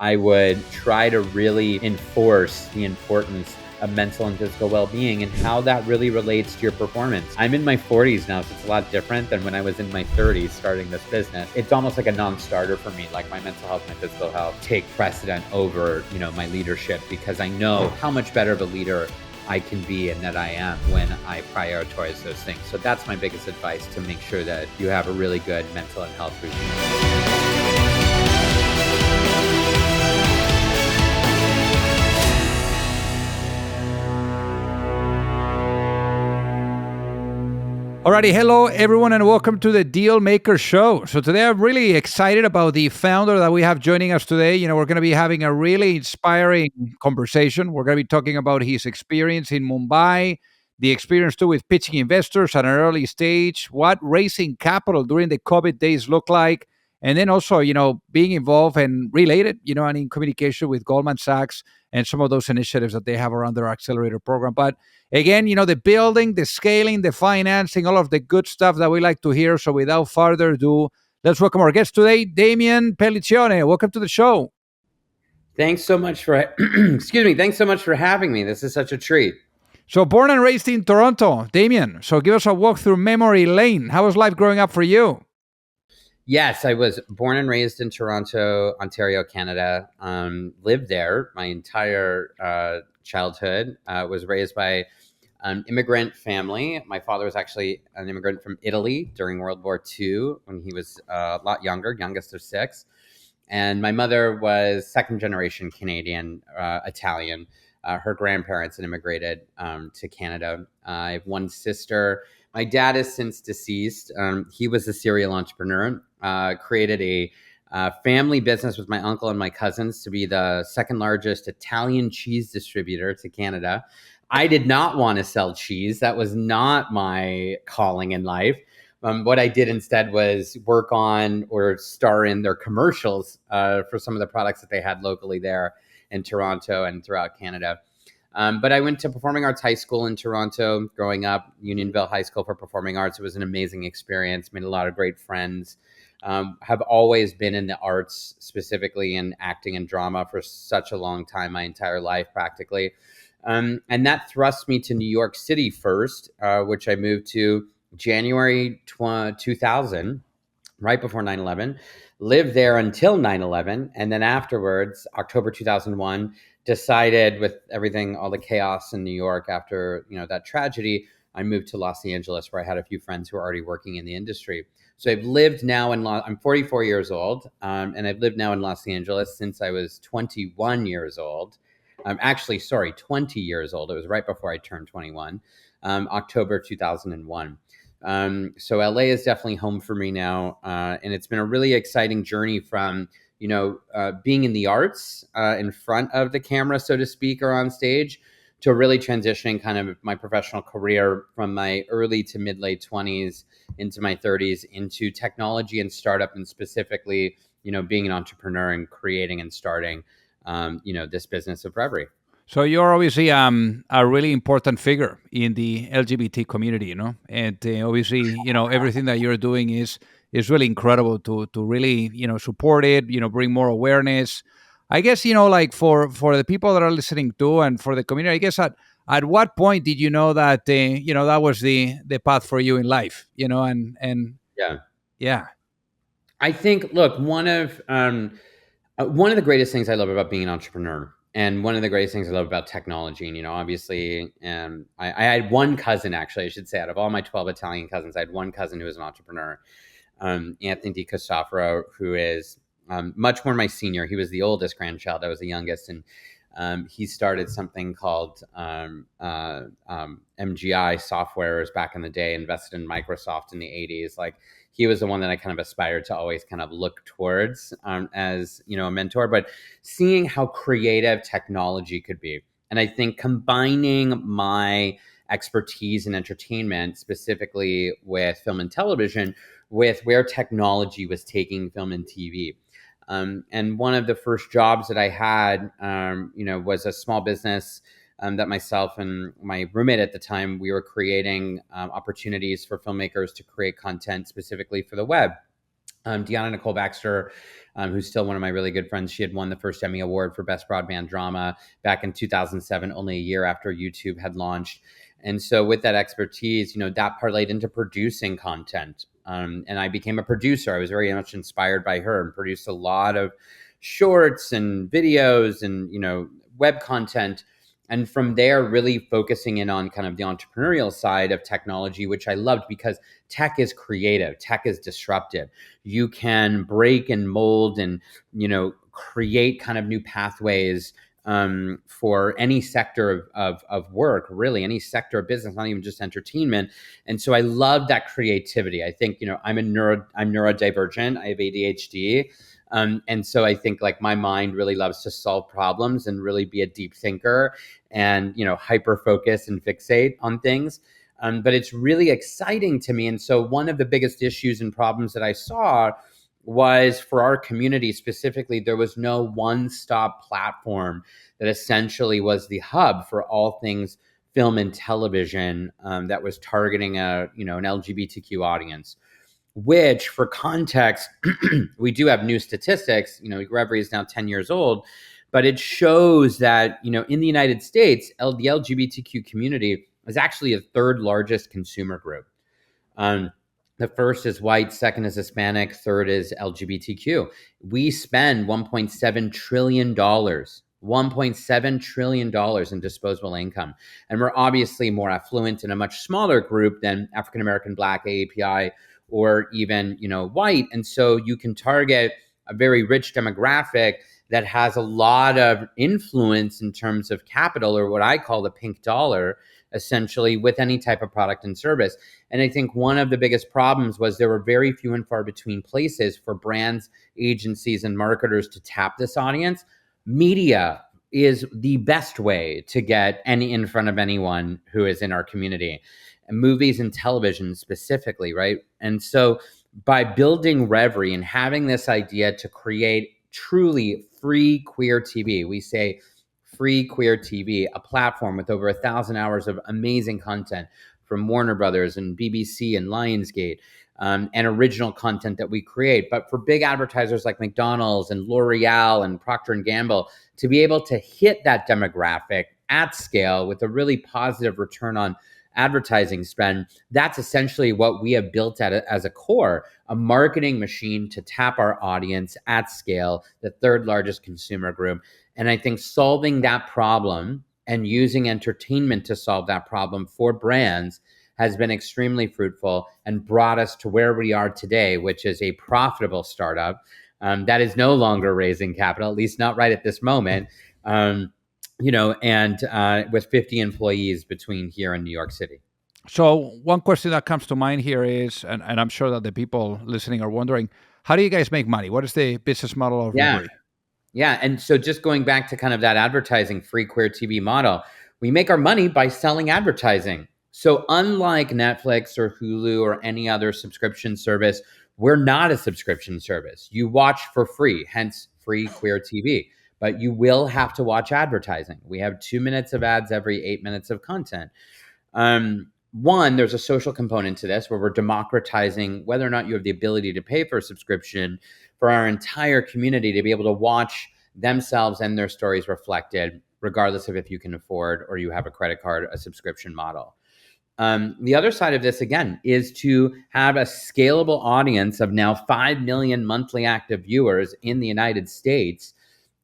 I would try to really enforce the importance of mental and physical well-being and how that really relates to your performance. I'm in my 40s now, so it's a lot different than when I was in my 30s starting this business. It's almost like a non-starter for me. Like my mental health, my physical health take precedent over, my leadership, because I know how much better of a leader I can be and that I am when I prioritize those things. So that's my biggest advice, to make sure that you have a really good mental and health routine. Alrighty, hello everyone and welcome to the Deal Maker Show. So today I'm really excited about the founder that we have joining us today. We're going to be having a really inspiring conversation. We're going to be talking about his experience in Mumbai, the experience too with pitching investors at an early stage, what raising capital during the COVID days look like, and then also, being involved and related, and in communication with Goldman Sachs and some of those initiatives that they have around their accelerator program. But again, the building, the scaling, the financing, all of the good stuff that we like to hear. So without further ado, let's welcome our guest today, Damian Pelliccione. Welcome to the show. Thanks so much for, Thanks so much for having me. This is such a treat. So born and raised in Toronto, Damian. So give us a walk through memory lane. How was life growing up for you? Yes, I was born and raised in Toronto, Ontario, Canada. Lived there my entire childhood. Was raised by an immigrant family. My father was actually an immigrant from Italy during World War II when he was a lot younger, youngest of six. And my mother was second generation Canadian, Italian. Her grandparents had immigrated to Canada. I have one sister. My dad is since deceased. He was a serial entrepreneur, created a family business with my uncle and my cousins to be the second largest Italian cheese distributor to Canada. I did not want to sell cheese. That was not my calling in life. What I did instead was work on or star in their commercials for some of the products that they had locally there in Toronto and throughout Canada. But I went to Performing Arts High School in Toronto growing up, Unionville High School for Performing Arts. It was an amazing experience, made a lot of great friends. Have always been in the arts, specifically in acting and drama for such a long time, my entire life practically. And that thrust me to New York City first, which I moved to January 2000, right before 9/11, lived there until 9/11. And then afterwards, October 2001, decided with everything, all the chaos in New York after, that tragedy, I moved to Los Angeles where I had a few friends who were already working in the industry. So I've lived now I'm 44 years old, and I've lived now in Los Angeles since I was 21 years old. 20 years old. It was right before I turned 21, October 2001. So LA is definitely home for me now. And it's been a really exciting journey from, being in the arts in front of the camera, so to speak, or on stage, to really transitioning kind of my professional career from my early to mid-late 20s into my 30s into technology and startup, and specifically, being an entrepreneur and creating and starting, this business of Revry. So you're obviously a really important figure in the LGBT community, and obviously, everything that you're doing is really incredible to really, support it, bring more awareness. I guess, like for the people that are listening to and for the community, I guess at what point did you know that, that was the path for you in life, and yeah. I think, look, one of the greatest things I love about being an entrepreneur, and one of the greatest things I love about technology, and, obviously, I had one cousin, actually, I should say, out of all my 12 Italian cousins, I had one cousin who was an entrepreneur, Anthony Di Cristoforo, who is much more my senior. He was the oldest grandchild. I was the youngest. And he started something called MGI Softwares back in the day, invested in Microsoft in the 80s. Like, he was the one that I kind of aspired to always kind of look towards as, a mentor, but seeing how creative technology could be. And I think combining my expertise in entertainment, specifically with film and television, with where technology was taking film and TV. And one of the first jobs that I had, was a small business that myself and my roommate at the time, we were creating opportunities for filmmakers to create content specifically for the web. Deanna Nicole Baxter, who's still one of my really good friends, she had won the first Emmy Award for Best Broadband Drama back in 2007, only a year after YouTube had launched. And so with that expertise, that parlayed into producing content. And I became a producer. I was very much inspired by her and produced a lot of shorts and videos and, web content. And from there, really focusing in on kind of the entrepreneurial side of technology, which I loved because tech is creative, tech is disruptive. You can break and mold and, create kind of new pathways for any sector of work, really, any sector of business, not even just entertainment. And so I love that creativity. I think, I'm neurodivergent. I have ADHD. And so I think like my mind really loves to solve problems and really be a deep thinker and, hyper focus and fixate on things. But it's really exciting to me. And so one of the biggest issues and problems that I saw was for our community specifically, there was no one-stop platform that essentially was the hub for all things film and television that was targeting an LGBTQ audience. Which, for context, we do have new statistics. Revry is now 10 years old, but it shows that in the United States, the LGBTQ community is actually the third largest consumer group. The first is white, second is Hispanic, third is LGBTQ. We spend $1.7 trillion, $1.7 trillion in disposable income. And we're obviously more affluent in a much smaller group than African American, Black, AAPI, or even, white. And so you can target a very rich demographic that has a lot of influence in terms of capital, or what I call the pink dollar, essentially, with any type of product and service. And I think one of the biggest problems was there were very few and far between places for brands, agencies, and marketers to tap this audience. Media is the best way to get in front of anyone who is in our community, and movies and television specifically, right? And so by building Revry and having this idea to create truly free queer TV, we say free queer TV, a platform with over 1,000 hours of amazing content from Warner Brothers and BBC and Lionsgate, and original content that we create. But for big advertisers like McDonald's and L'Oreal and Procter & Gamble, to be able to hit that demographic at scale with a really positive return on advertising spend, that's essentially what we have built as a core, a marketing machine to tap our audience at scale, the third largest consumer group. And I think solving that problem and using entertainment to solve that problem for brands has been extremely fruitful and brought us to where we are today, which is a profitable startup that is no longer raising capital, at least not right at this moment. With 50 employees between here and New York City. So one question that comes to mind here is, and I'm sure that the people listening are wondering, how do you guys make money? What is the business model of Revry? Yeah. And so just going back to kind of that advertising free queer TV model, we make our money by selling advertising. So unlike Netflix or Hulu or any other subscription service, we're not a subscription service. You watch for free, hence free queer TV. But you will have to watch advertising. We have 2 minutes of ads every 8 minutes of content. One, there's a social component to this where we're democratizing whether or not you have the ability to pay for a subscription for our entire community to be able to watch themselves and their stories reflected, regardless of if you can afford or you have a credit card, a subscription model. The other side of this, again, is to have a scalable audience of now 5 million monthly active viewers in the United States,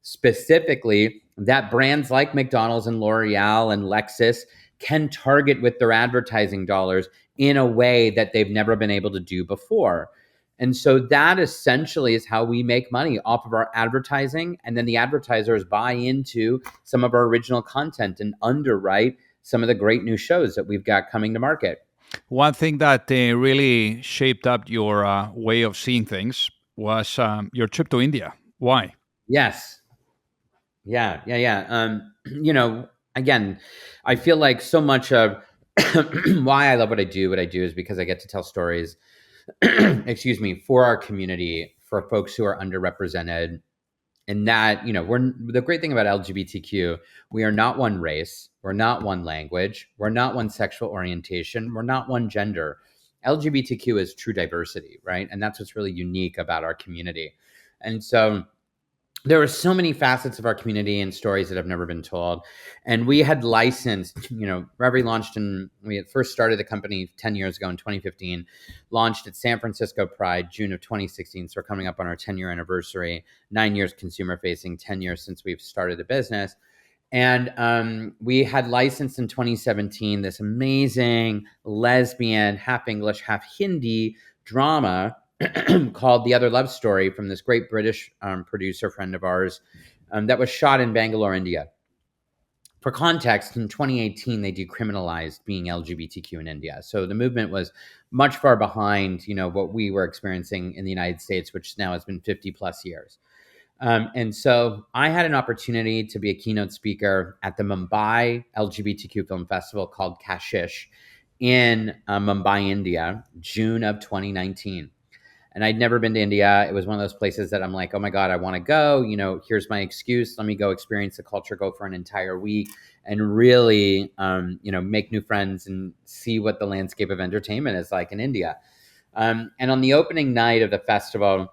specifically that brands like McDonald's and L'Oreal and Lexus can target with their advertising dollars in a way that they've never been able to do before. And so that essentially is how we make money off of our advertising. And then the advertisers buy into some of our original content and underwrite some of the great new shows that we've got coming to market. One thing that really shaped up your way of seeing things was your trip to India. Why? Yes. Yeah. Again, I feel like so much of why I love what I do is because I get to tell stories, for our community, for folks who are underrepresented. And that, we're the great thing about LGBTQ, we are not one race, we're not one language, we're not one sexual orientation, we're not one gender. LGBTQ is true diversity, right? And that's what's really unique about our community. And so there were so many facets of our community and stories that have never been told. And we had licensed, Revry launched we had first started the company 10 years ago in 2015, launched at San Francisco Pride, June of 2016. So we're coming up on our 10-year anniversary, 9 years consumer facing, 10 years since we've started the business. And we had licensed in 2017 this amazing lesbian, half English, half Hindi drama called The Other Love Story from this great British producer friend of ours that was shot in Bangalore, India. For context, in 2018, they decriminalized being LGBTQ in India. So the movement was much far behind, what we were experiencing in the United States, which now has been 50 plus years. And so I had an opportunity to be a keynote speaker at the Mumbai LGBTQ Film Festival called Kashish in Mumbai, India, June of 2019. And I'd never been to India. It was one of those places that I'm like, oh my God, I want to go. Here's my excuse. Let me go experience the culture, go for an entire week and really, make new friends and see what the landscape of entertainment is like in India. And on the opening night of the festival,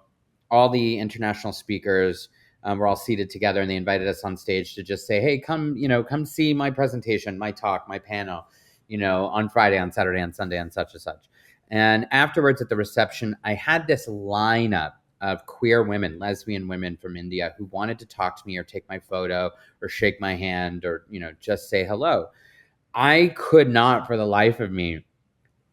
all the international speakers were all seated together, and they invited us on stage to just say, hey, come see my presentation, my talk, my panel, on Friday, on Saturday, on Sunday, on such and such. And afterwards at the reception, I had this lineup of queer women, lesbian women from India who wanted to talk to me or take my photo or shake my hand or, just say hello. I could not for the life of me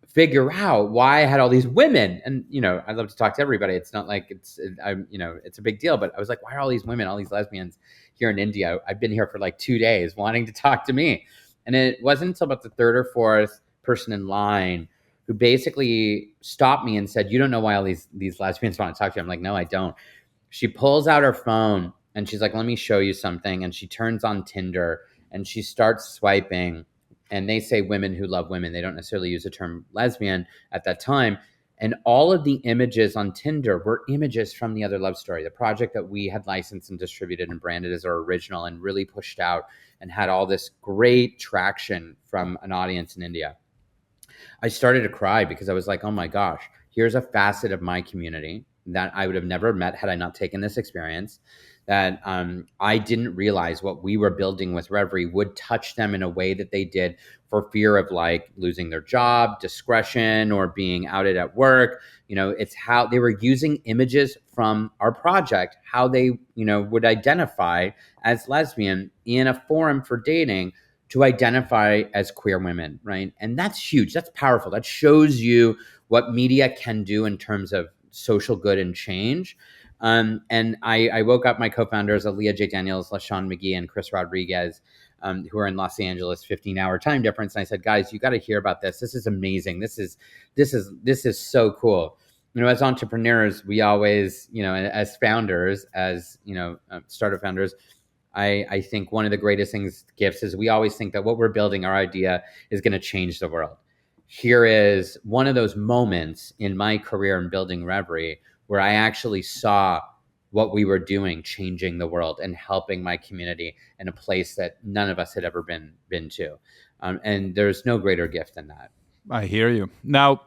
figure out why I had all these women. And, I love to talk to everybody. It's not like it's a big deal, but I was like, why are all these women, all these lesbians here in India? I've been here for like 2 days wanting to talk to me. And it wasn't until about the third or fourth person in line who basically stopped me and said, you don't know why all these lesbians want to talk to you. I'm like, no, I don't. She pulls out her phone and she's like, let me show you something. And she turns on Tinder and she starts swiping. And they say women who love women. They don't necessarily use the term lesbian at that time. And all of the images on Tinder were images from The Other Love Story, the project that we had licensed and distributed and branded as our original and really pushed out and had all this great traction from an audience in India. I started to cry because I was like, oh my gosh, here's a facet of my community that I would have never met had I not taken this experience, that I didn't realize what we were building with Revry would touch them in a way that they did for fear of like losing their job, discretion, or being outed at work. It's how they were using images from our project, how they, would identify as lesbian in a forum for dating to identify as queer women, right? And that's huge. That's powerful. That shows you what media can do in terms of social good and change. And I woke up my co-founders, Aaliyah J. Daniels, LaShawn McGee, and Chris Rodriguez, who are in Los Angeles, 15-hour time difference. And I said, guys, you got to hear about this. This is amazing. This is so cool. As entrepreneurs, we always, as founders, as startup founders, I think one of the greatest gifts is we always think that what we're building, our idea, is going to change the world. Here is one of those moments in my career in building Revry where I actually saw what we were doing changing the world and helping my community in a place that none of us had ever been to. And there's no greater gift than that. I hear you. Now,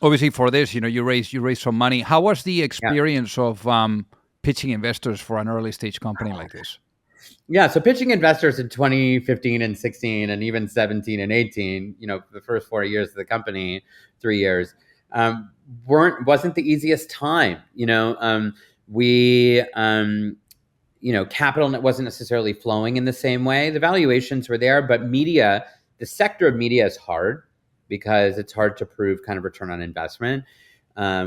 obviously for this, you raised some money. How was the experience of pitching investors for an early stage company like this? Yeah, so pitching investors in 2015 and 16 and even 17 and 18, the first 4 years of the company, 3 years, wasn't the easiest time. Capital wasn't necessarily flowing in the same way. The valuations were there, but media, the sector of media is hard because it's hard to prove kind of return on investment.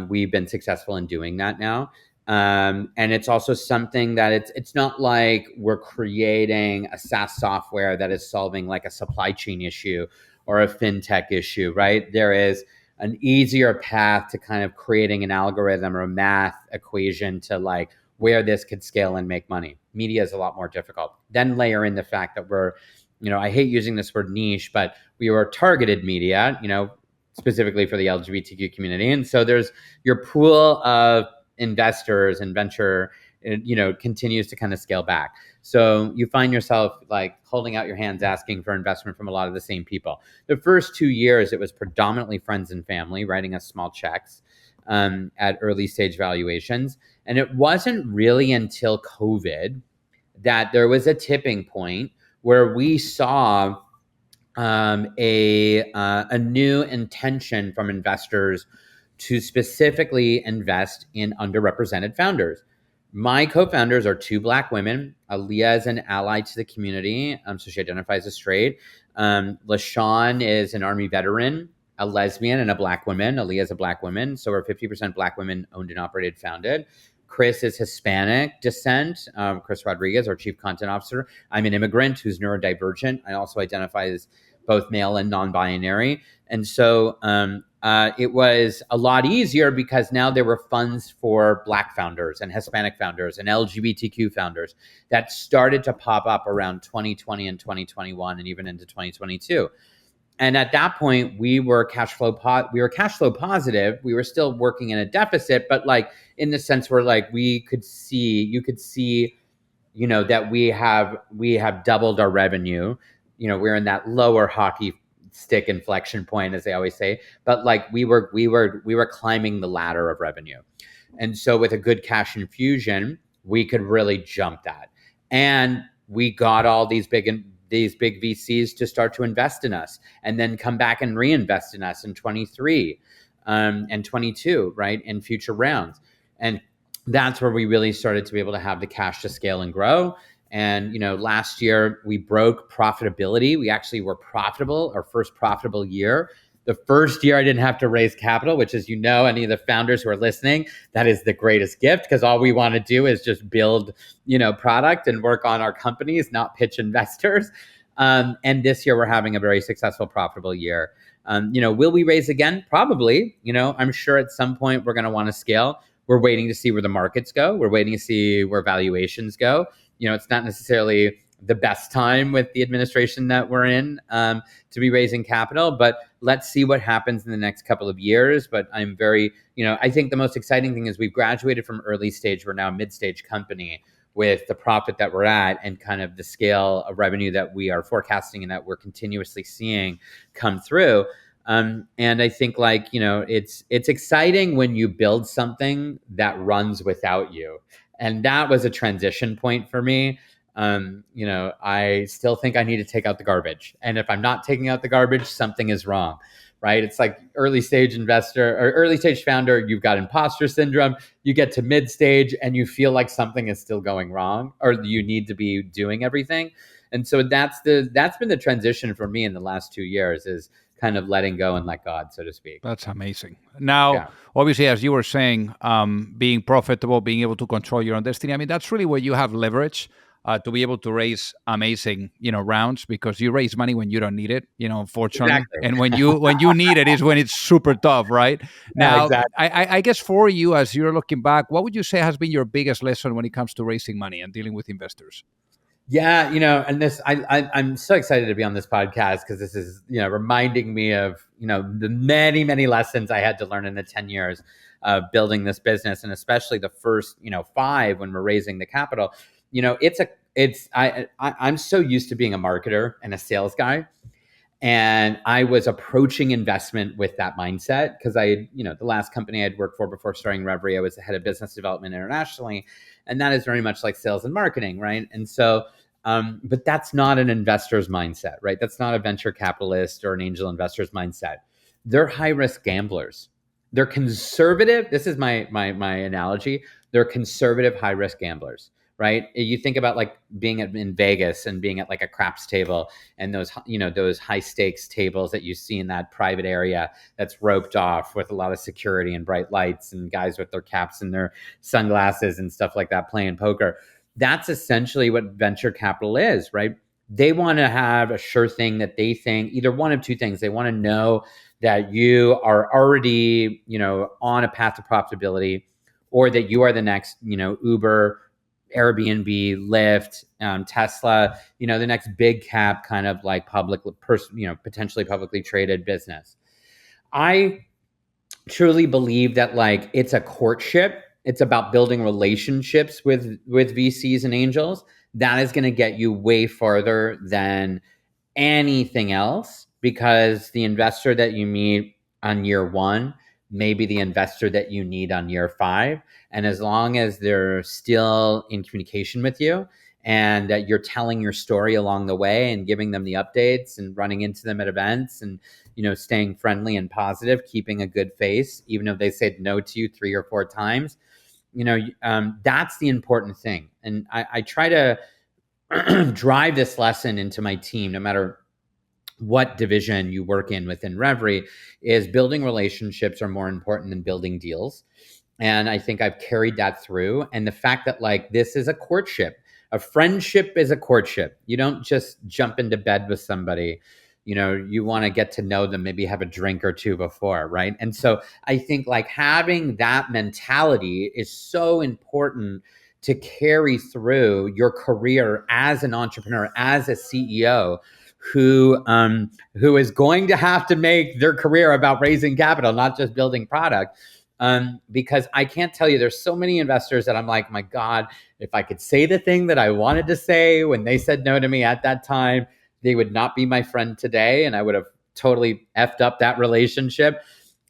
We've been successful in doing that now. And it's also something that it's not like we're creating a SaaS software that is solving like a supply chain issue or a fintech issue, right? There is an easier path to kind of creating an algorithm or a math equation to like where this could scale and make money. Media is a lot more difficult. Then layer in the fact that we're, I hate using this word niche, but we were targeted media, specifically for the LGBTQ community. And so there's your pool of investors and venture it continues to kind of scale back. So you find yourself like holding out your hands, asking for investment from a lot of the same people. The first 2 years, it was predominantly friends and family writing us small checks at early stage valuations. And it wasn't really until COVID that there was a tipping point where we saw a new intention from investors to specifically invest in underrepresented founders. My co-founders are 2 Black women. Aaliyah is an ally to the community, so she identifies as straight. LaShawn is an Army veteran, a lesbian, and a Black woman. Aaliyah is a Black woman, so we're 50% Black women owned and operated, founded. Chris is Hispanic descent. Chris Rodriguez, our chief content officer. I'm an immigrant who's neurodivergent. I also identify as both male and non-binary. And so it was a lot easier because now there were funds for Black founders and Hispanic founders and LGBTQ founders that started to pop up around 2020 and 2021 and even into 2022. And at that point, we were cash flow positive. We were still working in a deficit, but like in the sense where like you could see, that we have doubled our revenue. We're in that lower hockey stick inflection point, as they always say, but like we were climbing the ladder of revenue. And so with a good cash infusion, we could really jump that. And we got all these big VCs to start to invest in us and then come back and reinvest in us in 23 and 22, right, in future rounds. And that's where we really started to be able to have the cash to scale and grow. And, last year we broke profitability. We actually were profitable, our first profitable year. The first year I didn't have to raise capital, which is, any of the founders who are listening, that is the greatest gift because all we want to do is just build, product and work on our companies, not pitch investors. And this year we're having a very successful, profitable year. Will we raise again? Probably. I'm sure at some point we're going to want to scale. We're waiting to see where the markets go. We're waiting to see where valuations go. It's not necessarily the best time with the administration that we're in to be raising capital, but let's see what happens in the next couple of years. But I'm very, I think the most exciting thing is we've graduated from early stage. We're now a mid-stage company with the profit that we're at and kind of the scale of revenue that we are forecasting and that we're continuously seeing come through. And I think it's exciting when you build something that runs without you. And that was a transition point for me. I still think I need to take out the garbage. And if I'm not taking out the garbage, something is wrong, right? It's like early stage investor or early stage founder, you've got imposter syndrome. You get to mid stage and you feel like something is still going wrong or you need to be doing everything. And so that's been the transition for me in the last 2 years is kind of letting go and let God, so to speak. That's amazing. Now, obviously, as you were saying, being profitable, being able to control your own destiny, I mean, that's really where you have leverage to be able to raise amazing, rounds because you raise money when you don't need it, unfortunately. Exactly. And when you need it is when it's super tough, right? Now, exactly. I guess for you, as you're looking back, what would you say has been your biggest lesson when it comes to raising money and dealing with investors? Yeah, and this, I'm so excited to be on this podcast because this is, reminding me of, the many, many lessons I had to learn in the 10 years of building this business. And especially the first, 5 when we're raising the capital, I'm so used to being a marketer and a sales guy. And I was approaching investment with that mindset because the last company I'd worked for before starting Revry, I was the head of business development internationally. And that is very much like sales and marketing, right? And so, but that's not an investor's mindset, right? That's not a venture capitalist or an angel investor's mindset. They're high risk gamblers. They're conservative. This is my analogy. They're conservative, high risk gamblers, right? You think about like being in Vegas and being at like a craps table and those high stakes tables that you see in that private area that's roped off with a lot of security and bright lights and guys with their caps and their sunglasses and stuff like that playing poker. That's essentially what venture capital is, right? They want to have a sure thing that they think either one of two things. They want to know that you are already, on a path to profitability, or that you are the next, Uber, Airbnb, Lyft, Tesla, the next big cap kind of like potentially publicly traded business. I truly believe that like it's a courtship It's about building relationships with VCs and angels. That is going to get you way farther than anything else, because the investor that you meet on year one may be the investor that you need on year five. And as long as they're still in communication with you and that you're telling your story along the way and giving them the updates and running into them at events and, staying friendly and positive, keeping a good face, even if they said no to you 3 or 4 times, that's the important thing. And I try to drive this lesson into my team, no matter what division you work in within Revry, is building relationships are more important than building deals. And I think I've carried that through. And the fact that this is a courtship, a friendship is a courtship. You don't just jump into bed with somebody. You want to get to know them, maybe have a drink or two before, right? And so I think having that mentality is so important to carry through your career as an entrepreneur, as a CEO, who is going to have to make their career about raising capital, not just building product. Because I can't tell you, there's so many investors that I'm like, my God, if I could say the thing that I wanted to say when they said no to me at that time, they would not be my friend today, and I would have totally effed up that relationship.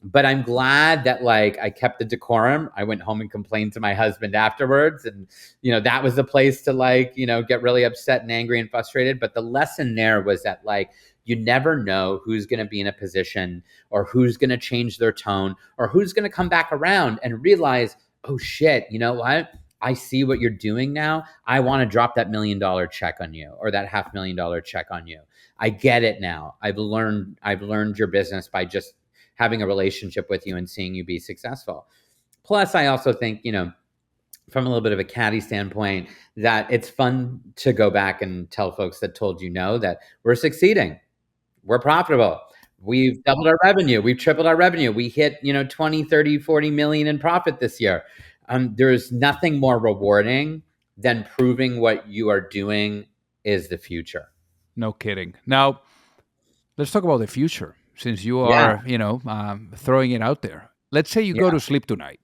But I'm glad that I kept the decorum. I went home and complained to my husband afterwards. And, that was the place to get really upset and angry and frustrated. But the lesson there was that you never know who's going to be in a position or who's going to change their tone or who's going to come back around and realize, oh shit, you know what? I see what you're doing now. I want to drop that $1 million check on you or that $500,000 check on you. I get it now. I've learned your business by just having a relationship with you and seeing you be successful. Plus, I also think, from a little bit of a catty standpoint, that it's fun to go back and tell folks that told you no that we're succeeding. We're profitable. We've doubled our revenue. We've tripled our revenue. We hit, 20, 30, 40 million in profit this year. There's nothing more rewarding than proving what you are doing is the future. No kidding. Now, let's talk about the future, since you are, throwing it out there. Let's say you go to sleep tonight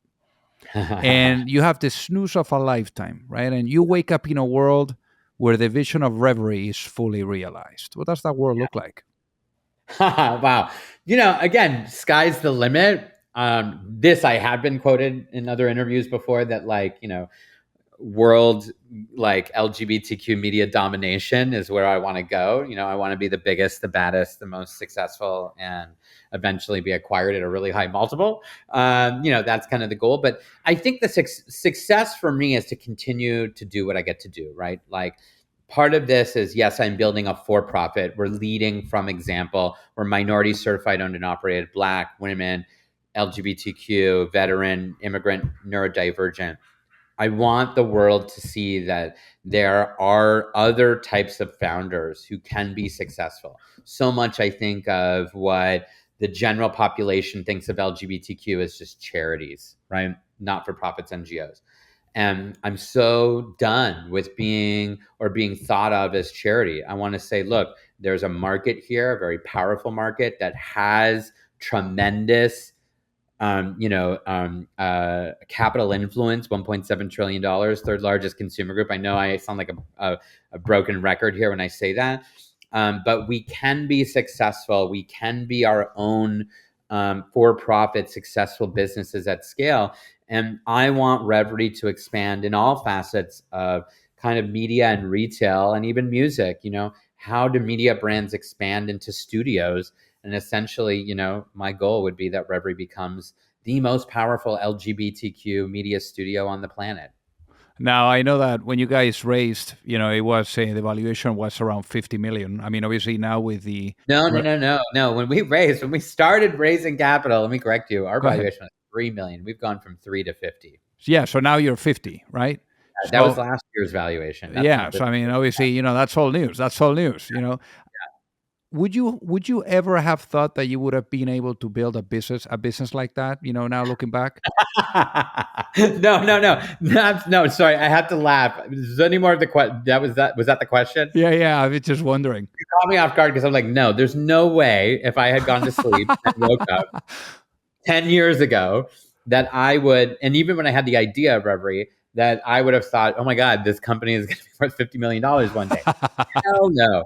and you have the snooze of a lifetime, right? And you wake up in a world where the vision of Revry is fully realized. What does that world look like? Wow. Again, sky's the limit. This I have been quoted in other interviews before that world LGBTQ media domination is where I want to go. I want to be the biggest, the baddest, the most successful, and eventually be acquired at a really high multiple. That's kind of the goal. But I think the success for me is to continue to do what I get to do, right? Part of this is, yes, I'm building a for-profit. We're leading from example. We're minority certified, owned and operated, Black, women, LGBTQ, veteran, immigrant, neurodivergent. I want the world to see that there are other types of founders who can be successful. So much I think of what the general population thinks of LGBTQ as just charities, right? Not-for-profits, NGOs. And I'm so done with being thought of as charity. I want to say, look, there's a market here, a very powerful market that has tremendous capital influence, $1.7 trillion, third largest consumer group. I know I sound like a broken record here when I say that, but we can be successful. We can be our own for-profit successful businesses at scale. And I want Revry to expand in all facets of kind of media and retail and even music. How do media brands expand into studios? And essentially, my goal would be that Revry becomes the most powerful LGBTQ media studio on the planet. Now, I know that when you guys raised, it was the valuation was around 50 million. I mean, obviously now with the... No. When we started raising capital, let me correct you, our valuation was 3 million. We've gone from 3 to 50. Yeah, so now you're 50, right? That was last year's valuation. So I mean, obviously, that's all news. Would you ever have thought that you would have been able to build a business like that? Now looking back. No. Sorry, I had to laugh. Is there any more of the question? Was that the question? Yeah. I was just wondering. You caught me off guard because I'm like, no, there's no way if I had gone to sleep and woke up 10 years ago that I would, and even when I had the idea of Revry, that I would have thought, oh my God, this company is going to be worth $50 million one day. Hell no.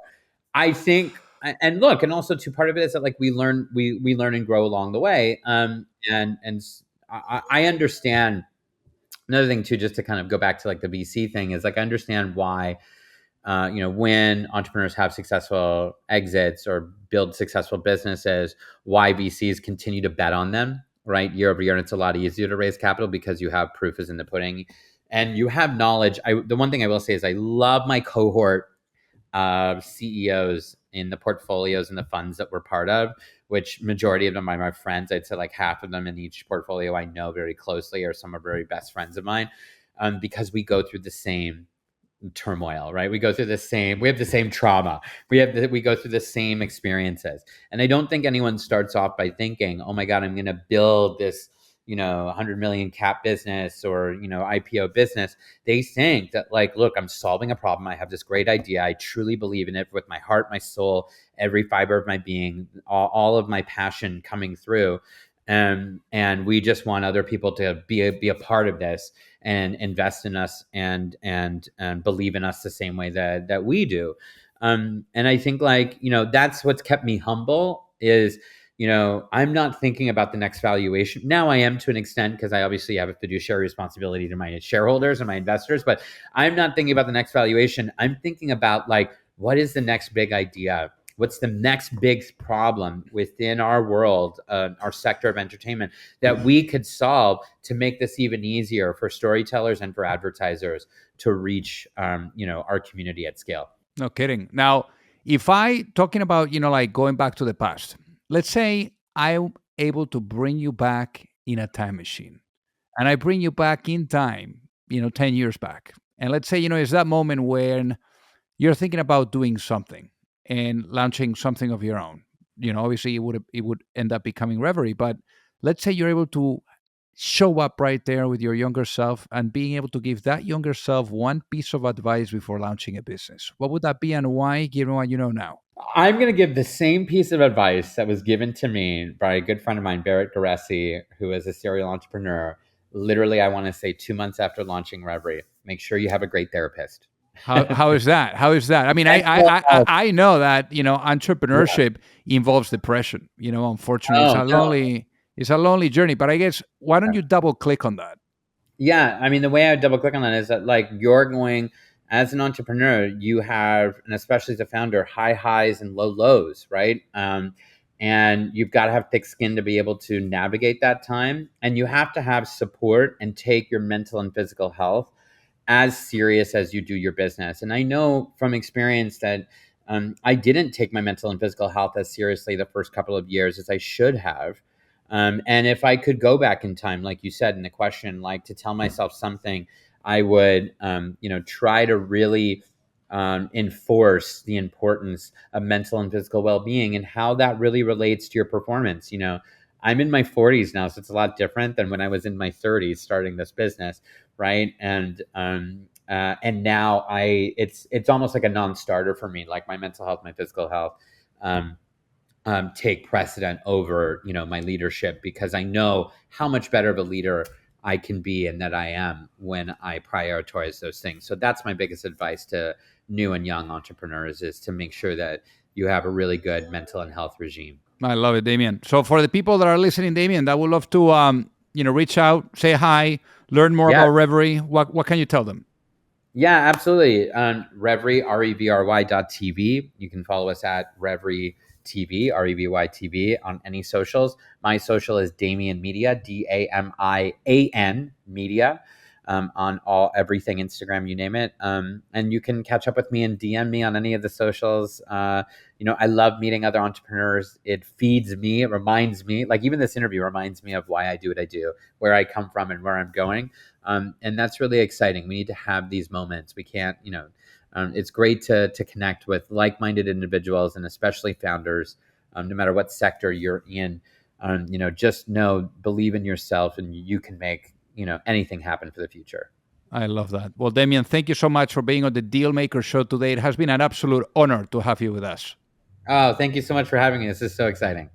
I think, and look, and also too, part of it is that like we learn and grow along the way. And I understand another thing too, just to kind of go back to like the VC thing is like, I understand why, when entrepreneurs have successful exits or build successful businesses, why VCs continue to bet on them, right? Year over year. And it's a lot easier to raise capital because you have proof is in the pudding and you have knowledge. The one thing I will say is I love my cohort of CEOs in the portfolios and the funds that we're part of, which majority of them are my friends. I'd say like half of them in each portfolio I know very closely, or some are very best friends of mine, because we go through the same turmoil, right? We have the same trauma. We go through the same experiences. And I don't think anyone starts off by thinking, oh my God, I'm going to build this, 100 million cap business or, IPO business. They think that like, look, I'm solving a problem. I have this great idea. I truly believe in it with my heart, my soul, every fiber of my being, all of my passion coming through. And we just want other people to be a part of this and invest in us and believe in us the same way that we do. And I think like, that's what's kept me humble is, I'm not thinking about the next valuation. Now I am to an extent because I obviously have a fiduciary responsibility to my shareholders and my investors, but I'm not thinking about the next valuation. I'm thinking about like, what is the next big idea? What's the next big problem within our world, our sector of entertainment that we could solve to make this even easier for storytellers and for advertisers to reach, our community at scale? No kidding. Now, if I talking about, like going back to the past, let's say I'm able to bring you back in a time machine and I bring you back in time, 10 years back. And let's say, it's that moment when you're thinking about doing something and launching something of your own. Obviously it would end up becoming Reverie, but let's say you're able to show up right there with your younger self and being able to give that younger self one piece of advice before launching a business. What would that be and why, given what you know now? I'm going to give the same piece of advice that was given to me by a good friend of mine, Barrett Garesi, who is a serial entrepreneur. Literally, I want to say 2 months after launching Revry, make sure you have a great therapist. How is that? How is that? I mean, I know that Yeah. entrepreneurship involves depression. Unfortunately, Oh no. it's a lonely journey. But I guess why don't you double click on that? Yeah, I mean, the way I double click on that is that like you're going as an entrepreneur, you have, and especially as a founder, high highs and low lows, right? And you've got to have thick skin to be able to navigate that time, and you have to have support and take your mental and physical health as serious as you do your business. And I know from experience that I didn't take my mental and physical health as seriously the first couple of years as I should have. And if I could go back in time, like you said in the question, like to tell myself something, I would, try to really enforce the importance of mental and physical well-being and how that really relates to your performance. I'm in my 40s now, so it's a lot different than when I was in my 30s starting this business, right? And now it's almost like a non-starter for me. Like my mental health, my physical health. Take precedent over my leadership because I know how much better of a leader I can be and that I am when I prioritize those things. So that's my biggest advice to new and young entrepreneurs is to make sure that you have a really good mental and health regime. I love it, Damian. So for the people that are listening, Damian, that would love to reach out, say hi, learn more Yeah. about Reverie. What can you tell them? Yeah, absolutely. Revry, Revry.tv. You can follow us at Revry TV, Revy TV on any socials. My social is Damian Media, Damian Media, on everything, Instagram, you name it. And you can catch up with me and DM me on any of the socials. I love meeting other entrepreneurs. It feeds me. It reminds me, like even this interview reminds me of why I do what I do, where I come from and where I'm going. And that's really exciting. We need to have these moments. We can't, it's great to connect with like-minded individuals and especially founders, no matter what sector you're in. Just believe in yourself and you can make, anything happen for the future. I love that. Well, Damian, thank you so much for being on the Dealmaker Show today. It has been an absolute honor to have you with us. Oh, thank you so much for having me. This is so exciting.